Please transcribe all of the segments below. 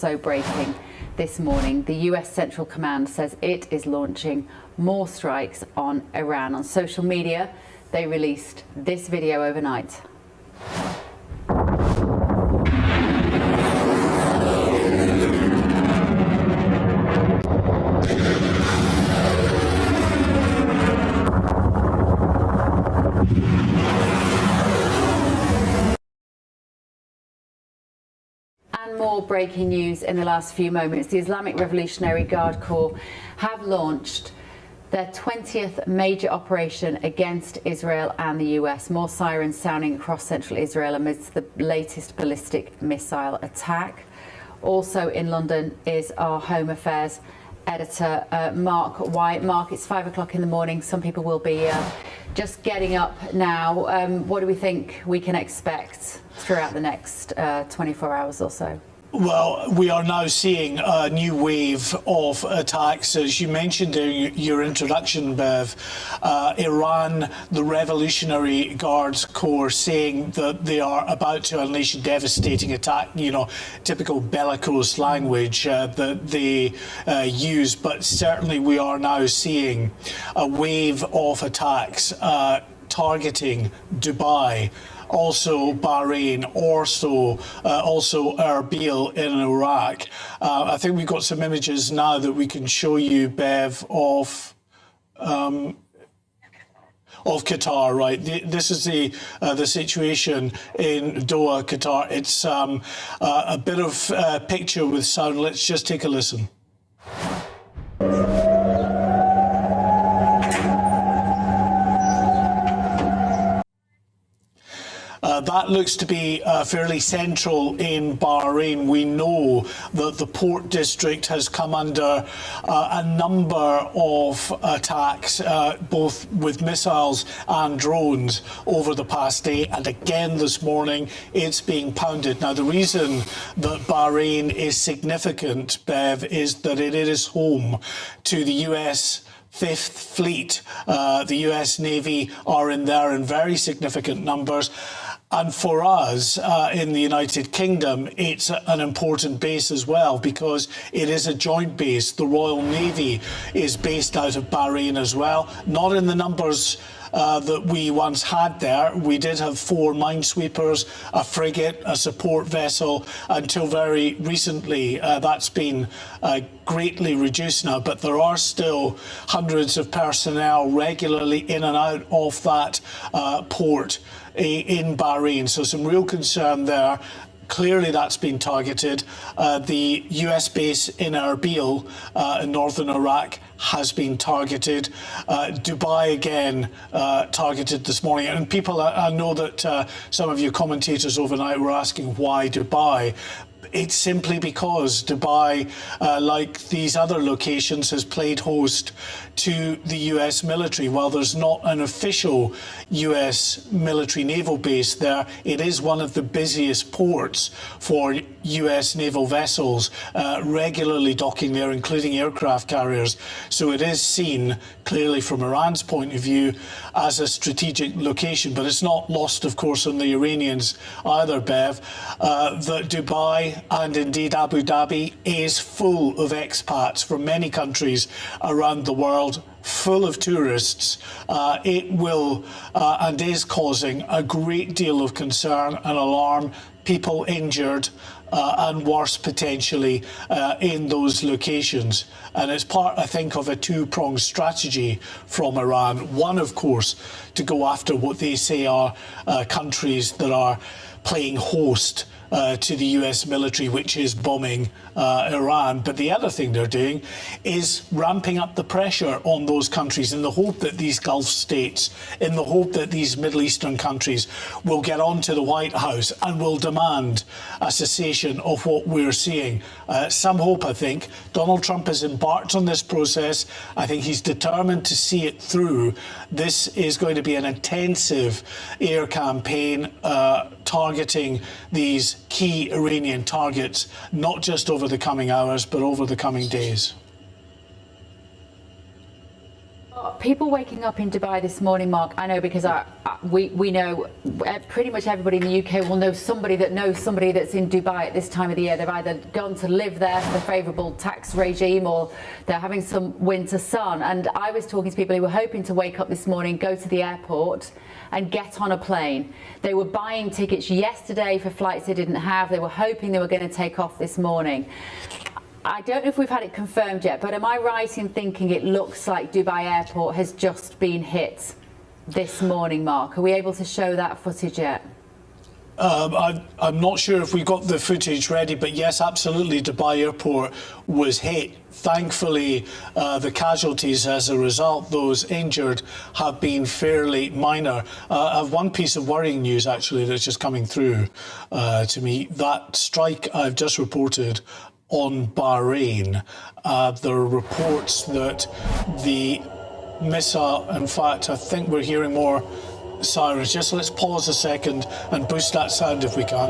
Also breaking this morning, the US Central Command says it is launching more strikes on Iran. On social media, they released this video overnight. And more breaking news in the last few moments. The Islamic Revolutionary Guard Corps have launched their 20th major operation against Israel and the US. More sirens sounding across central Israel amidst the latest ballistic missile attack. Also in London is our Home Affairs editor, Mark White. Mark, it's 5 o'clock in the morning. Some people will be just getting up now. What do we think we can expect throughout the next 24 hours or so? Well, we are now seeing a new wave of attacks. As you mentioned in your introduction, Bev, Iran, the Revolutionary Guards Corps, saying that they are about to unleash a devastating attack, you know, typical bellicose language that they use. But certainly we are now seeing a wave of attacks targeting Dubai, also Bahrain, also Erbil in Iraq. I think we've got some images now that we can show you, Bev, of Qatar, right? This is the situation in Doha, Qatar. It's a bit of picture with sound. Let's just take a listen. That looks to be fairly central in Bahrain. We know that the port district has come under a number of attacks, both with missiles and drones over the past day. And again this morning, it's being pounded. Now, the reason that Bahrain is significant, Bev, is that it is home to the US Fifth Fleet. The US Navy are in there in very significant numbers. And for us in the United Kingdom, it's an important base as well because it is a joint base. The Royal Navy is based out of Bahrain as well, not in the numbers that we once had there. We did have 4 minesweepers, a frigate, a support vessel. Until very recently, that's been greatly reduced now, but there are still hundreds of personnel regularly in and out of that port in Bahrain. So some real concern there. Clearly that's been targeted. The US base in Erbil in northern Iraq has been targeted. Dubai again targeted this morning. And people, I know that some of you commentators overnight were asking why Dubai. It's simply because Dubai, like these other locations, has played host to the US military. While there's not an official US military naval base there, it is one of the busiest ports for US naval vessels regularly docking there, including aircraft carriers. So it is seen clearly from Iran's point of view as a strategic location. But it's not lost, of course, on the Iranians either, Bev, that Dubai and indeed Abu Dhabi is full of expats from many countries around the world, full of tourists. It will and is causing a great deal of concern and alarm, people injured and worse potentially in those locations. And it's part, I think, of a two-pronged strategy from Iran. One, of course, to go after what they say are countries that are playing host to the US military, which is bombing Iran. But the other thing they're doing is ramping up the pressure on those countries in the hope that these Gulf states, in the hope that these Middle Eastern countries will get onto the White House and will demand a cessation of what we're seeing. Some hope, I think. Donald Trump has embarked on this process. I think he's determined to see it through. This is going to be an intensive air campaign targeting these key Iranian targets, not just over the coming hours, but over the coming days. got people waking up in Dubai this morning, Mark. I know because we know pretty much everybody in the UK will know somebody that knows somebody that's in Dubai at this time of the year. They've either gone to live there for the favourable tax regime or they're having some winter sun. And I was talking to people who were hoping to wake up this morning, go to the airport and get on a plane. They were buying tickets yesterday for flights they didn't have. They were hoping they were going to take off this morning. I don't know if we've had it confirmed yet, but am I right in thinking it looks like Dubai Airport has just been hit this morning, Mark? Are we able to show that footage yet? I'm not sure if we got the footage ready, but yes, absolutely, Dubai Airport was hit. Thankfully, the casualties as a result, those injured, have been fairly minor. I have one piece of worrying news, actually, that's just coming through to me. That strike I've just reported on Bahrain, there are reports that the missile, in fact, I think we're hearing more sirens. Just let's pause a second and boost that sound if we can.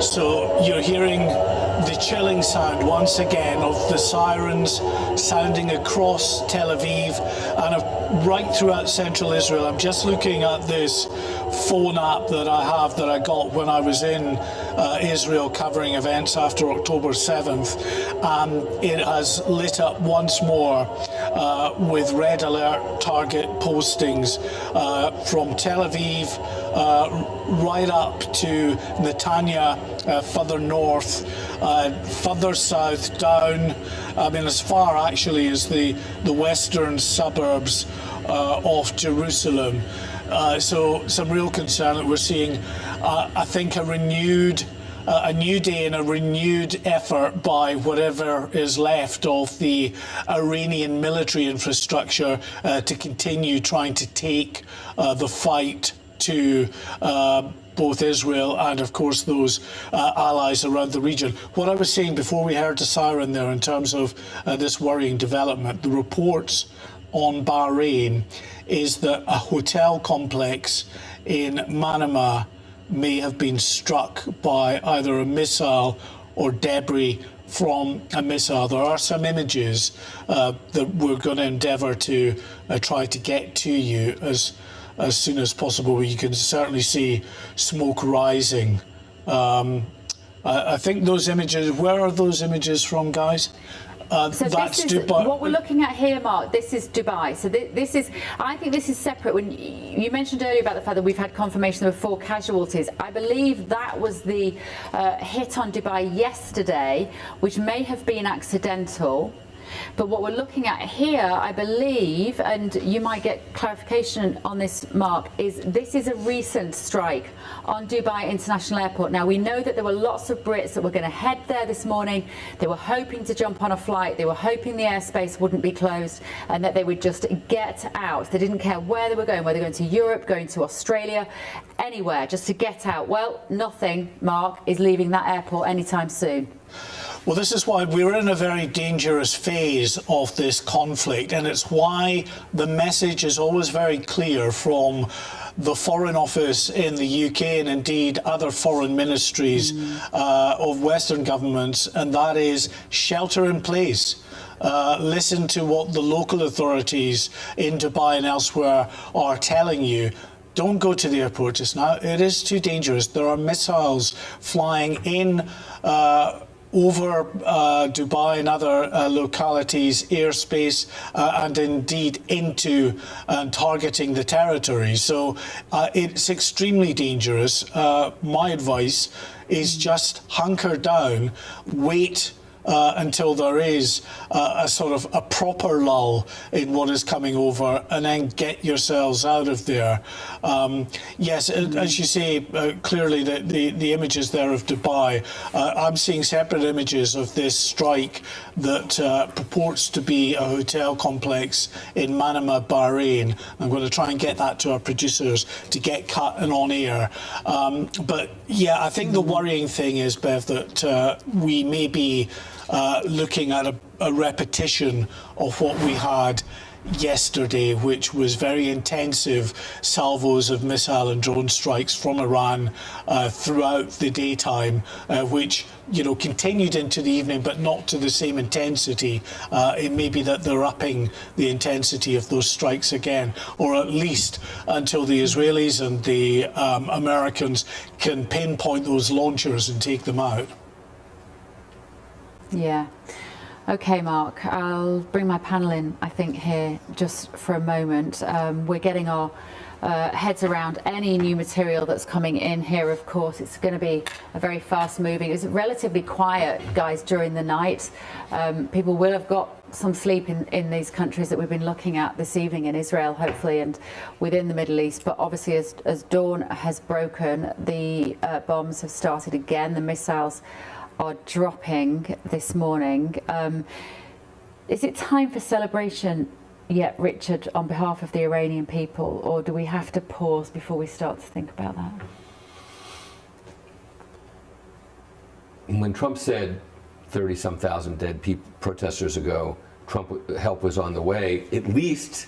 So you're hearing the chilling sound once again of the sirens sounding across Tel Aviv and right throughout central Israel. I'm just looking at this phone app that I have that I got when I was in Israel covering events after October 7th. It has lit up once more with red alert target postings from Tel Aviv right up to Netanya, further north, further south down, I mean as far actually as the western suburbs of Jerusalem. So some real concern that we're seeing, I think, a new day and a renewed effort by whatever is left of the Iranian military infrastructure to continue trying to take the fight to both Israel and, of course, those allies around the region. What I was saying before we heard the siren there in terms of this worrying development, the reports on Bahrain is that a hotel complex in Manama may have been struck by either a missile or debris from a missile. There are some images that we're going to endeavour to try to get to you as soon as possible. You can certainly see smoke rising. I think those images, where are those images from, guys? So that's this is Dubai. what we're looking at here, Mark. This is Dubai. So this is, I think this is separate. When you mentioned earlier about the fact that we've had confirmation there were 4 casualties, I believe that was the hit on Dubai yesterday, which may have been accidental. But what we're looking at here, I believe, and you might get clarification on this, Mark, is this is a recent strike on Dubai International Airport. Now, we know that there were lots of Brits that were going to head there this morning. They were hoping to jump on a flight. They were hoping the airspace wouldn't be closed and that they would just get out. They didn't care where they were going, whether going to Europe, going to Australia, anywhere, just to get out. Well, nothing, Mark, is leaving that airport anytime soon. Well, this is why we're in a very dangerous phase of this conflict, and it's why the message is always very clear from the Foreign Office in the UK and indeed other foreign ministries of Western governments, and that is shelter in place. Listen to what the local authorities in Dubai and elsewhere are telling you. Don't go to the airport just now. It is too dangerous. There are missiles flying in over Dubai and other localities, airspace, and indeed into and targeting the territory. So it's extremely dangerous. My advice is just hunker down, wait until there is a sort of a proper lull in what is coming over, and then get yourselves out of there. Yes, as you say, clearly the images there of Dubai, I'm seeing separate images of this strike that purports to be a hotel complex in Manama, Bahrain. I'm going to try and get that to our producers to get cut and on air. But yeah, I think the worrying thing is, Bev, that we may be looking at a repetition of what we had yesterday, which was very intensive salvos of missile and drone strikes from Iran throughout the daytime, which continued into the evening, but not to the same intensity. It may be that they're upping the intensity of those strikes again, or at least until the Israelis and the Americans can pinpoint those launchers and take them out. Yeah. Okay, Mark, I'll bring my panel in, I think, here just for a moment. We're getting our heads around any new material that's coming in here. Of course, it's going to be a very fast moving. It was relatively quiet, guys, during the night. People will have got some sleep in these countries that we've been looking at this evening, in Israel, hopefully, and within the Middle East. But obviously, as dawn has broken, the bombs have started again. The missiles are dropping this morning. Is it time for celebration yet, Richard, on behalf of the Iranian people, or do we have to pause before we start to think about that? When Trump said 30-some thousand dead protesters ago, help was on the way, at least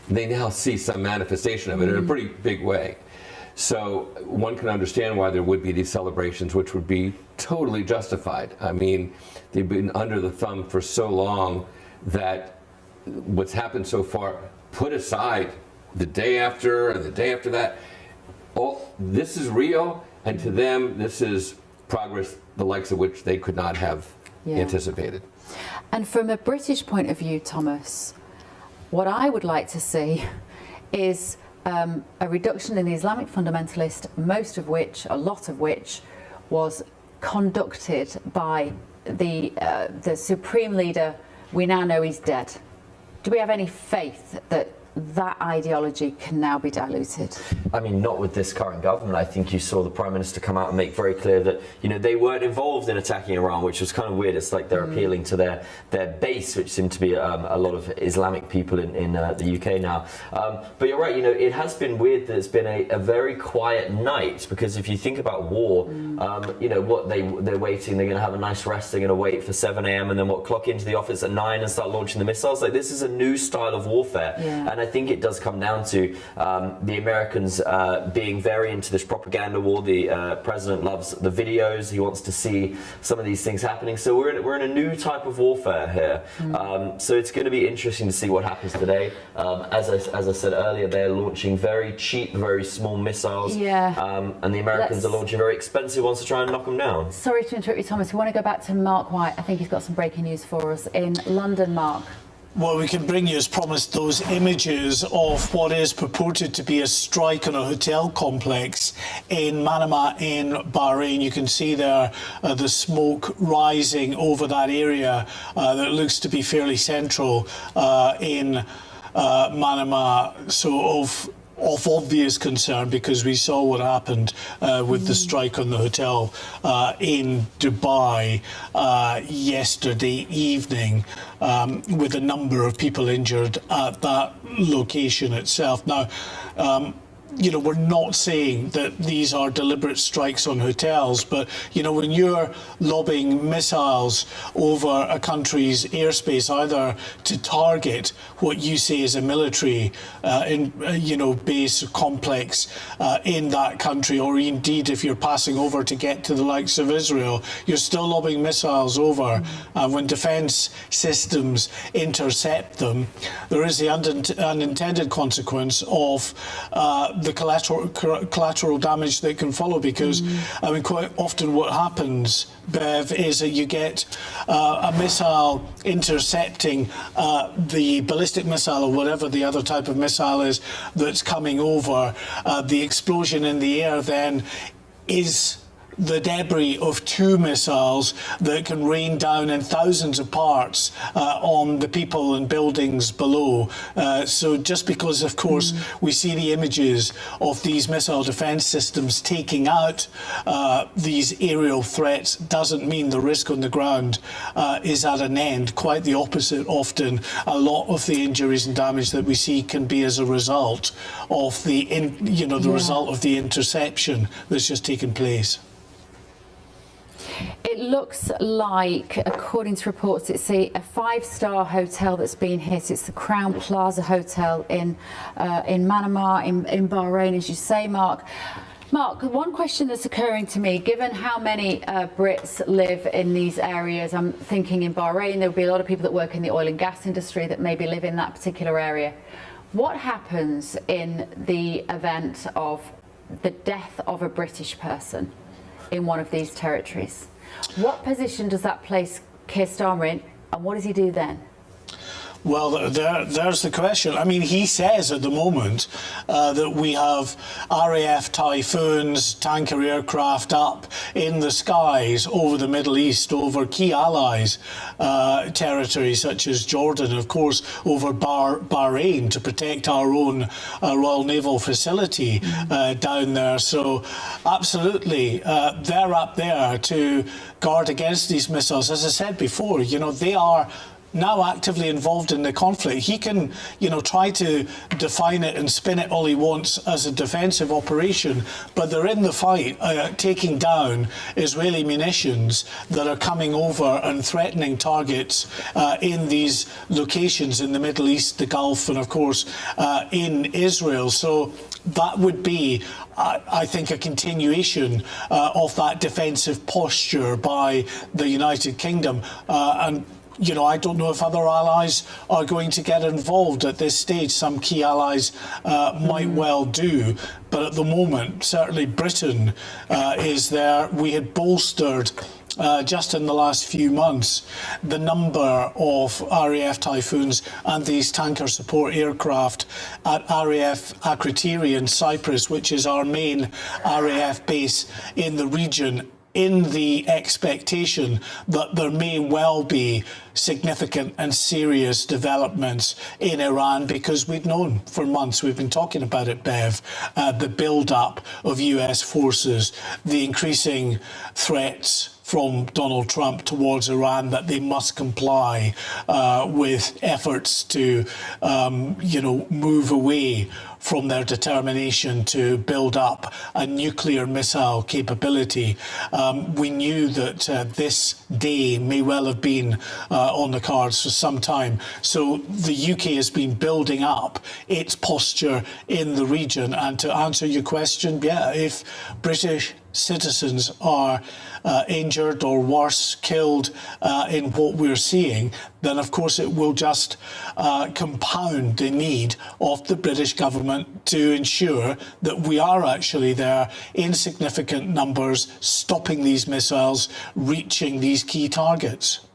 they now see some manifestation of it in a pretty big way. So one can understand why there would be these celebrations, which would be totally justified. I mean, they've been under the thumb for so long that what's happened so far, put aside the day after and the day after that, this is real, and to them, this is progress the likes of which they could not have anticipated. And from a British point of view, Thomas, what I would like to see is a reduction in the Islamic fundamentalist, a lot of which was conducted by the supreme leader. We now know he's dead. Do we have any faith that that ideology can now be diluted? I mean, not with this current government. I think you saw the Prime Minister come out and make very clear that, they weren't involved in attacking Iran, which was kind of weird. It's like they're appealing to their base, which seem to be a lot of Islamic people in the UK now. But you're right, it has been weird that it's been a very quiet night, because if you think about war, they're waiting, they're going to have a nice rest, they're going to wait for 7 a.m. and then clock into the office at 9 and start launching the missiles. Like, this is a new style of warfare. Yeah. And I think it does come down to the Americans being very into this propaganda war. The president loves the videos. He wants to see some of these things happening. So we're in a new type of warfare here. So it's going to be interesting to see what happens today. As I said earlier, they're launching very cheap, very small missiles. Yeah. And the Americans are launching very expensive ones to try and knock them down. Sorry to interrupt you, Thomas. We want to go back to Mark White. I think he's got some breaking news for us in London, Mark. Well, we can bring you, as promised, those images of what is purported to be a strike on a hotel complex in Manama in Bahrain. You can see there the smoke rising over that area that looks to be fairly central in Manama. So of obvious concern, because we saw what happened with the strike on the hotel in Dubai yesterday evening, with a number of people injured at that location itself. Now, we're not saying that these are deliberate strikes on hotels, but, when you're lobbing missiles over a country's airspace, either to target what you say is a military, base complex in that country, or indeed if you're passing over to get to the likes of Israel, you're still lobbing missiles over. And when defence systems intercept them, there is the unintended consequence of the collateral damage that can follow, because quite often what happens, Bev, is that you get a missile intercepting the ballistic missile or whatever the other type of missile is that's coming over. The explosion in the air then is the debris of two missiles that can rain down in thousands of parts on the people and buildings below. So just because, of course, we see the images of these missile defence systems taking out these aerial threats doesn't mean the risk on the ground is at an end. Quite the opposite. Often a lot of the injuries and damage that we see can be as a result of the result of the interception that's just taken place. It looks like, according to reports, it's a five-star hotel that's been hit. It's the Crown Plaza Hotel in Manama, in Bahrain, as you say, Mark. Mark, one question that's occurring to me, given how many Brits live in these areas, I'm thinking in Bahrain, there will be a lot of people that work in the oil and gas industry that maybe live in that particular area. What happens in the event of the death of a British person in one of these territories? What position does that place Keir Starmer in, and what does he do then? Well, there's the question. I mean, he says at the moment that we have RAF Typhoons, tanker aircraft up in the skies over the Middle East, over key allies' territories such as Jordan, of course, over Bahrain to protect our own Royal Naval facility down there. So, absolutely, they're up there to guard against these missiles. As I said before, you know, they are now actively involved in the conflict. He can, you know, try to define it and spin it all he wants as a defensive operation, but they're in the fight, taking down Israeli munitions that are coming over and threatening targets in these locations in the Middle East, the Gulf, and of course in Israel. So that would be, I think, a continuation of that defensive posture by the United Kingdom. And you know, I don't know if other allies are going to get involved at this stage. Some key allies might well do, but at the moment, certainly Britain is there. We had bolstered just in the last few months the number of RAF Typhoons and these tanker support aircraft at RAF Akrotiri in Cyprus, which is our main RAF base in the region, in the expectation that there may well be significant and serious developments in Iran, because we've known for months, we've been talking about it, Bev, the build-up of US forces, the increasing threats from Donald Trump towards Iran that they must comply with efforts to, you know, move away from their determination to build up a nuclear missile capability. We knew that this day may well have been on the cards for some time. So the UK has been building up its posture in the region. And to answer your question, yeah, if British citizens are injured or worse, killed in what we're seeing, then of course it will just compound the need of the British government to ensure that we are actually there in significant numbers, stopping these missiles reaching these key targets.